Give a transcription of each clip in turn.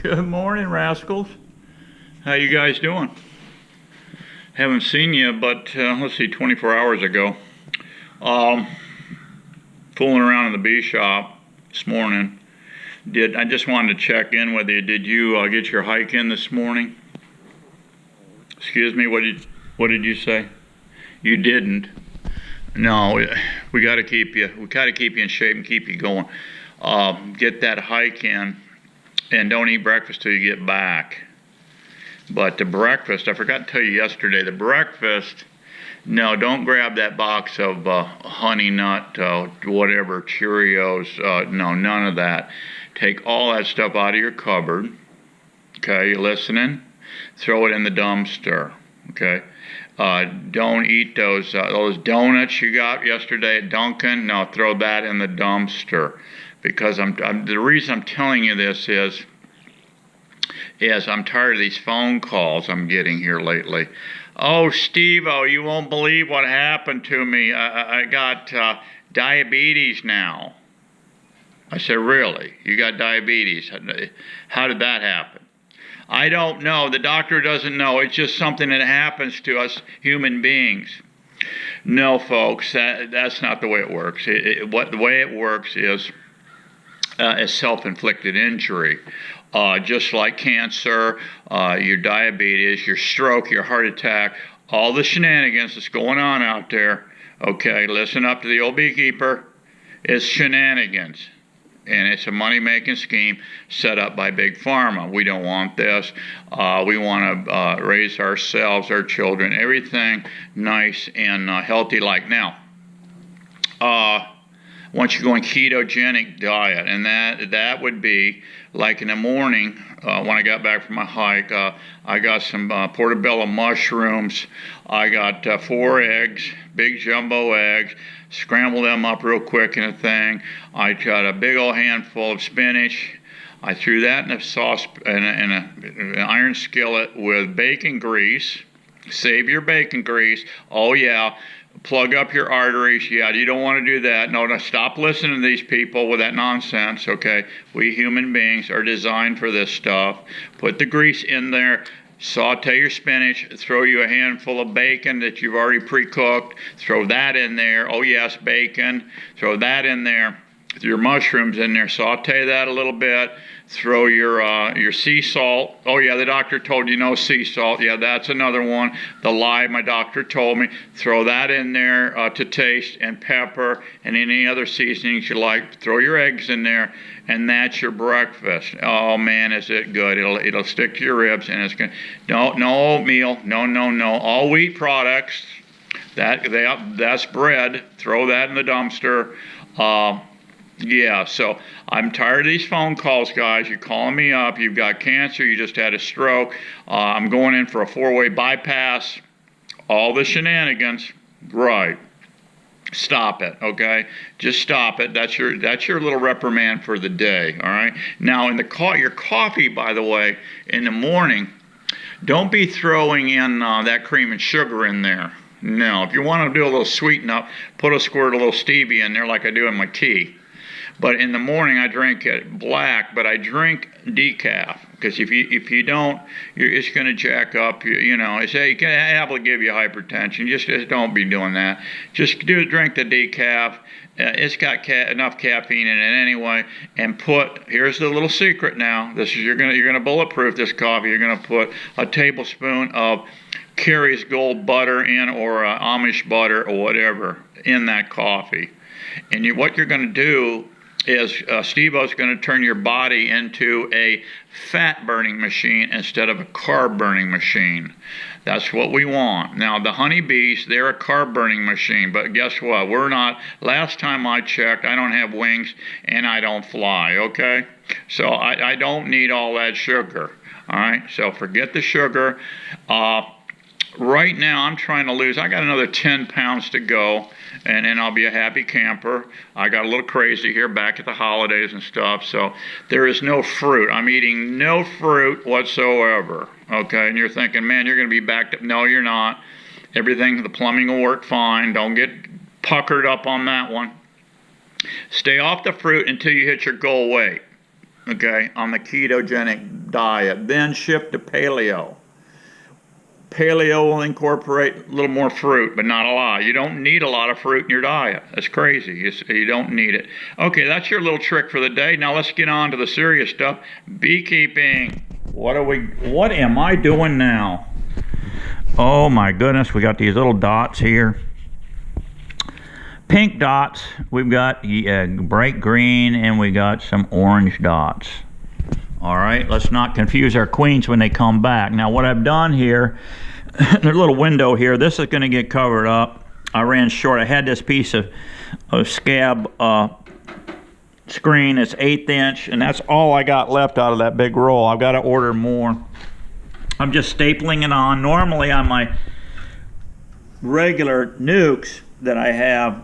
Good morning, rascals. How you guys doing? Haven't seen you, but let's see, 24 hours ago. Fooling around in the bee shop this morning. I just wanted to check in with you. Did you get your hike in this morning? Excuse me. What did you say? You didn't. No, we got to keep you. We got to keep you in shape and keep you going. Get that hike in. And don't eat breakfast till you get back. But the breakfast, I forgot to tell you yesterday, the breakfast, no, don't grab that box of honey nut, whatever, Cheerios, no, none of that. Take all that stuff out of your cupboard, okay, you listening? Throw it in the dumpster, okay? Don't eat those donuts you got yesterday at Dunkin', no, throw that in the dumpster. Because the reason I'm telling you this is I'm tired of these phone calls I'm getting here lately. Oh, Steve-o, you won't believe what happened to me. I got diabetes now. I said, really? You got diabetes? How did that happen? I don't know. The doctor doesn't know. It's just something that happens to us human beings. No, folks, that's not the way it works. The way it works is a self-inflicted injury. Just like cancer, your diabetes, your stroke, your heart attack, all the shenanigans that's going on out there, okay, listen up to the old beekeeper, it's shenanigans. And it's a money-making scheme set up by Big Pharma. We don't want this. We want to raise ourselves, our children, everything nice and healthy like now. Once you go on ketogenic diet, and that would be like in the morning when I got back from my hike, I got some portobello mushrooms, I got 4 eggs, big jumbo eggs, scrambled them up real quick in a thing. I got a big old handful of spinach. I threw that in a sauce in an iron skillet with bacon grease. Save your bacon grease. Oh yeah. Plug up your arteries. Yeah, you don't want to do that. No, stop listening to these people with that nonsense, okay? We human beings are designed for this stuff. Put the grease in there. Saute your spinach. Throw you a handful of bacon that you've already pre-cooked. Throw that in there. Oh, yes, bacon. Throw that in there. Your mushrooms in there. Saute that a little bit. Throw your sea salt. Oh yeah, the doctor told you no sea salt. Yeah, that's another one. The lie my doctor told me. Throw that in there to taste, and pepper and any other seasonings you like. Throw your eggs in there, and that's your breakfast. Oh man, is it good? It'll stick to your ribs, and it's gonna. No oatmeal. No. All wheat products. That's bread. Throw that in the dumpster. Yeah, so I'm tired of these phone calls, guys. You're calling me up. You've got cancer. You just had a stroke. I'm going in for a 4-way bypass. All the shenanigans. Right. Stop it, okay? Just stop it. That's your little reprimand for the day, all right? Now, in your coffee, by the way, in the morning, don't be throwing in that cream and sugar in there. No, if you want to do a little sweeten up, put a squirt of little stevia in there like I do in my tea. But in the morning, I drink it black, but I drink decaf. Because if you don't, it's going to jack up. You know, it's able to give you hypertension. Just don't be doing that. Just drink the decaf. It's got enough caffeine in it anyway. And here's the little secret now. You're gonna bulletproof this coffee. You're gonna put a tablespoon of Kerry's Gold butter in, or Amish butter, or whatever, in that coffee. And what you're going to do is Steve-O's going to turn your body into a fat-burning machine instead of a carb-burning machine. That's what we want. Now, the honeybees, they're a carb-burning machine, but guess what? We're not. Last time I checked, I don't have wings and I don't fly, okay? So I don't need all that sugar, all right? So forget the sugar. Right now, I'm trying to lose. I got another 10 pounds to go, and then I'll be a happy camper. I got a little crazy here back at the holidays and stuff, so there is no fruit. I'm eating no fruit whatsoever, okay? And you're thinking, man, you're going to be backed up. No, you're not. Everything, the plumbing will work fine. Don't get puckered up on that one. Stay off the fruit until you hit your goal weight. okay, on the ketogenic diet. Then shift to paleo. Paleo will incorporate a little more fruit, but not a lot. You don't need a lot of fruit in your diet. That's crazy. You don't need it. Okay, that's your little trick for the day. Now let's get on to the serious stuff. Beekeeping. What am I doing now? Oh my goodness, we got these little dots here. Pink dots. We've got bright green, and we got some orange dots. All right, let's not confuse our queens when they come back. Now what I've done here, there's a little window here. This is going to get covered up. I ran short. I had this piece of scab screen. It's 1/8 inch, and that's all I got left out of that big roll. I've got to order more. I'm just stapling it on. Normally on my regular Nucs that I have,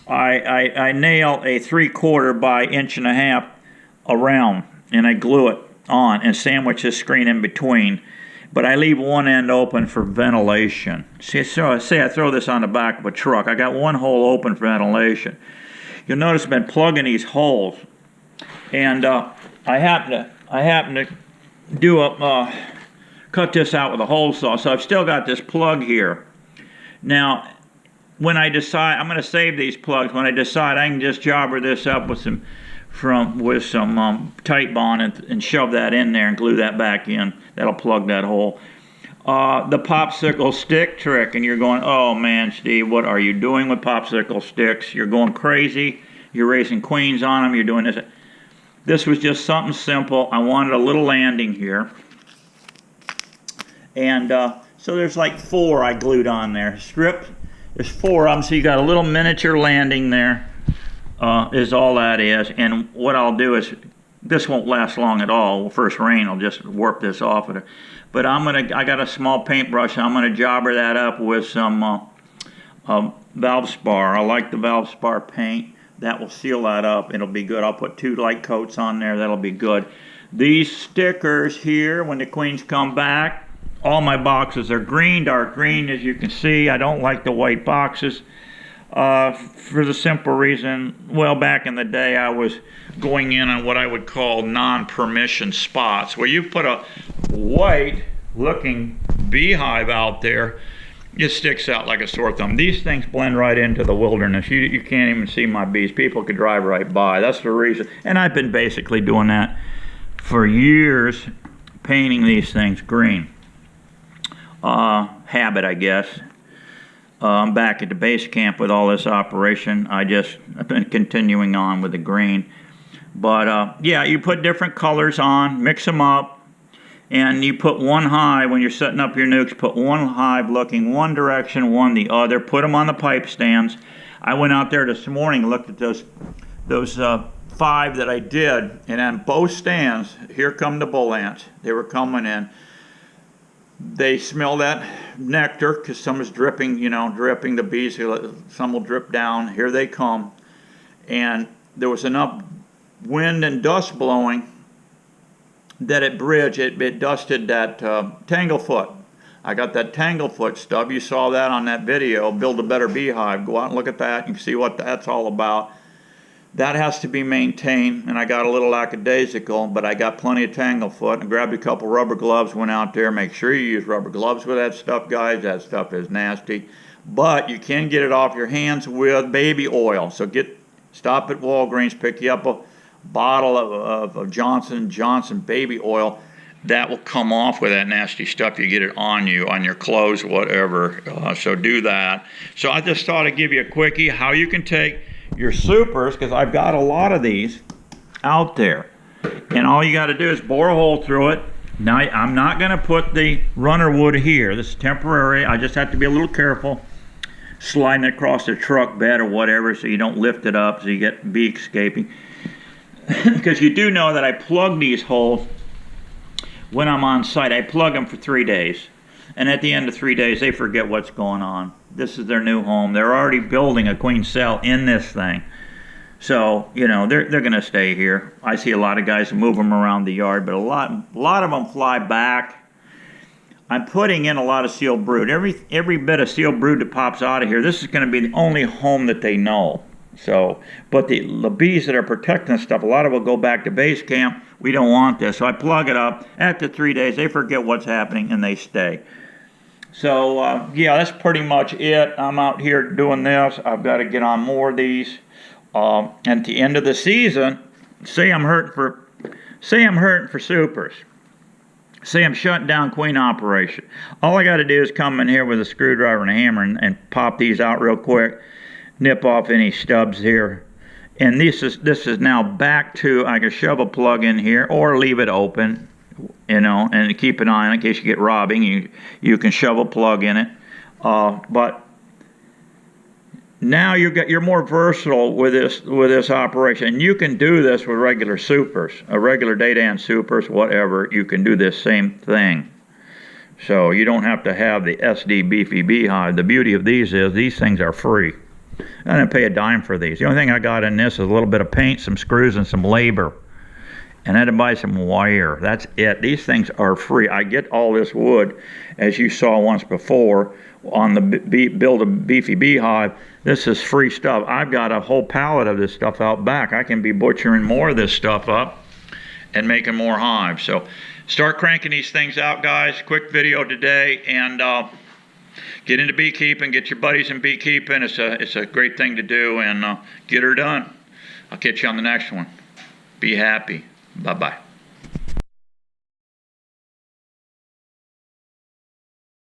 I nail a 3/4 by 1.5 inch around, and I glue it on and sandwich this screen in between. But I leave one end open for ventilation. See, so say I throw this on the back of a truck. I got one hole open for ventilation. You'll notice I've been plugging these holes, and I happen to do cut this out with a hole saw. So I've still got this plug here. Now, when I decide, I'm going to save these plugs. When I decide, I can just jobber this up with some tight bond and shove that in there and glue that back in. That'll plug that hole. The popsicle stick trick, and you're going, oh man, Steve, what are you doing with popsicle sticks? You're going crazy. You're raising queens on them. You're doing this. This was just something simple. I wanted a little landing here. And so there's like 4 I glued on there. Stripped. There's 4 of them, so you got a little miniature landing there. Is all that is. And what I'll do is, this won't last long at all. First rain will just warp this off of it. But I got a small paintbrush. I'm gonna jobber that up with some Valspar. I like the Valspar paint. That will seal that up. It'll be good. I'll put 2 light coats on there. That'll be good. These stickers here, when the queens come back, all my boxes are green, dark green, as you can see. I don't like the white boxes. For the simple reason, well, back in the day I was going in on what I would call non-permission spots, where you put a white looking beehive out there, it sticks out like a sore thumb. These things blend right into the wilderness. You can't even see my bees. People could drive right by. That's the reason. And I've been basically doing that for years, painting these things green. Habit, I guess. I'm back at the base camp with all this operation. I've been continuing on with the green. But yeah, you put different colors on, mix them up, and you put one hive when you're setting up your Nucs. Put one hive looking one direction, one the other. Put them on the pipe stands. I went out there this morning and looked at those 5 that I did, and on both stands, here come the bull ants. They were coming in. They smell that nectar because some is dripping, dripping. The bees, some will drip down. Here they come. And there was enough wind and dust blowing that it bridged, it dusted that tanglefoot. I got that tanglefoot stuff. You saw that on that video, Build a Better Beehive. Go out and look at that. You can see what that's all about. That has to be maintained, and I got a little lackadaisical, but I got plenty of tanglefoot. I grabbed a couple rubber gloves, went out there. Make sure you use rubber gloves with that stuff, guys. That stuff is nasty. But you can get it off your hands with baby oil. So stop at Walgreens, pick you up a bottle of Johnson & Johnson baby oil. That will come off with that nasty stuff. You get it on you, on your clothes, whatever. So do that. So I just thought I'd give you a quickie how you can take your supers, because I've got a lot of these out there, and all you got to do is bore a hole through it. Now I'm not going to put the runner wood here. This is temporary. I just have to be a little careful sliding it across the truck bed or whatever, so you don't lift it up so you get bee escaping. Because you do know that I plug these holes when I'm on site. I plug them for 3 days, and at the end of 3 days they forget what's going on. This is their new home. They're already building a queen cell in this thing. So, they're going to stay here. I see a lot of guys move them around the yard, but a lot of them fly back. I'm putting in a lot of sealed brood. Every bit of sealed brood that pops out of here, this is going to be the only home that they know. So, but the bees that are protecting stuff, a lot of them will go back to base camp. We don't want this. So I plug it up. After 3 days, they forget what's happening and they stay. So, yeah, that's pretty much it. I'm out here doing this. I've got to get on more of these. At the end of the season, say I'm hurting for supers. Say I'm shutting down queen operation. All I got to do is come in here with a screwdriver and a hammer and pop these out real quick. Nip off any stubs here. And this is now back to, I can shove a plug in here or leave it open, you know, and keep an eye on it in case you get robbing. You can shove a plug in it. But now you're more versatile with this operation. And you can do this with regular supers, regular Daydan supers, whatever. You can do this same thing. So you don't have to have the SD Beefy Beehive. The beauty of these is these things are free. I didn't pay a dime for these. The only thing I got in this is a little bit of paint, some screws, and some labor. And I had to buy some wire. That's it. These things are free. I get all this wood, as you saw once before, on the Build a Beefy Beehive. This is free stuff. I've got a whole pallet of this stuff out back. I can be butchering more of this stuff up and making more hives. So start cranking these things out, guys. Quick video today, and get into beekeeping. Get your buddies in beekeeping. It's a great thing to do, and get her done. I'll catch you on the next one. Be happy. Bye-bye.